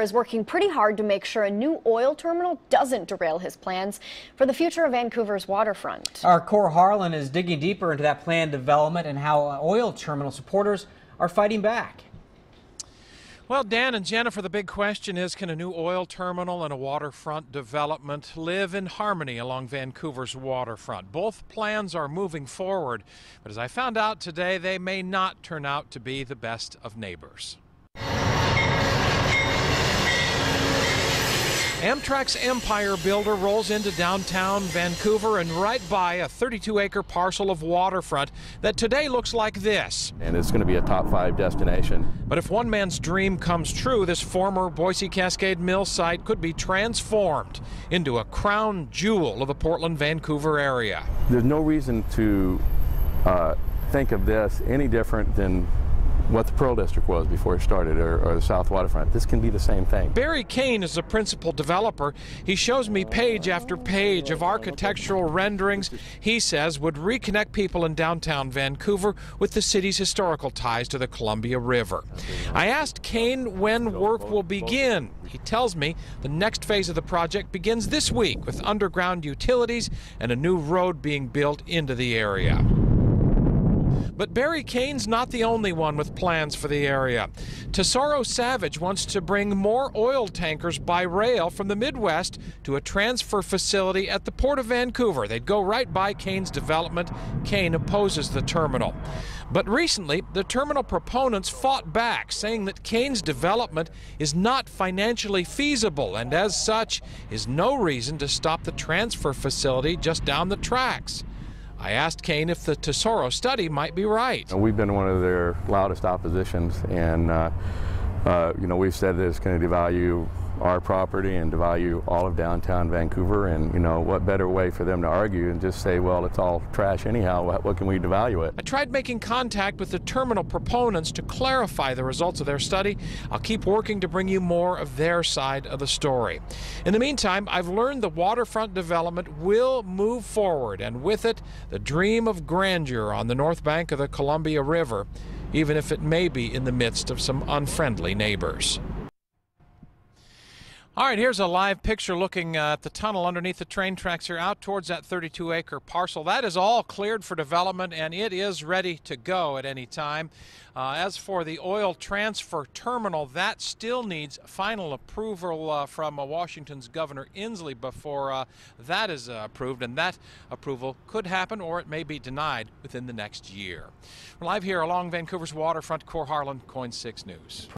Is working pretty hard to make sure a new oil terminal doesn't derail his plans for the future of Vancouver's waterfront. Our Cor Harlan is digging deeper into that planned development and how oil terminal supporters are fighting back. Well, Dan and Jennifer, the big question is, can a new oil terminal and a waterfront development live in harmony along Vancouver's waterfront? Both plans are moving forward, but as I found out today, they may not turn out to be the best of neighbors. Amtrak's Empire Builder rolls into downtown Vancouver and right by a 32-acre parcel of waterfront that today looks like this. And it's going to be a top 5 destination. But if one man's dream comes true, this former Boise Cascade Mill site could be transformed into a crown jewel of the Portland-Vancouver area. There's no reason to think of this any different than what the Pearl District was before it started, or the South Waterfront. This can be the same thing. Barry Kane is the principal developer. He shows me page after page of architectural renderings he says would reconnect people in downtown Vancouver with the city's historical ties to the Columbia River. I asked Kane when work will begin. He tells me the next phase of the project begins this week with underground utilities and a new road being built into the area. But Barry Kane's not the only one with plans for the area. Tesoro Savage wants to bring more oil tankers by rail from the Midwest to a transfer facility at the Port of Vancouver. They'd go right by Kane's development. Kane opposes the terminal. But recently, the terminal proponents fought back, saying that Kane's development is not financially feasible and as such is no reason to stop the transfer facility just down the tracks. I asked Kane if the Tesoro study might be right. We've been one of their loudest oppositions, and we've said that it's going to devalue our property and devalue all of downtown Vancouver, and what better way for them to argue and just say, well, it's all trash anyhow, what can we devalue it? I tried making contact with the terminal proponents to clarify the results of their study. I'll keep working to bring you more of their side of the story. In the meantime, I've learned the waterfront development will move forward, and with it, the dream of grandeur on the north bank of the Columbia River, even if it may be in the midst of some unfriendly neighbors. All right, here's a live picture looking at the tunnel underneath the train tracks here out towards that 32-acre parcel. That is all cleared for development, and it is ready to go at any time. As for the oil transfer terminal, that still needs final approval from Washington's Governor Inslee before that is approved, and that approval could happen or it may be denied within the next year. We're live here along Vancouver's waterfront. Cor Harlan, KOIN 6 News.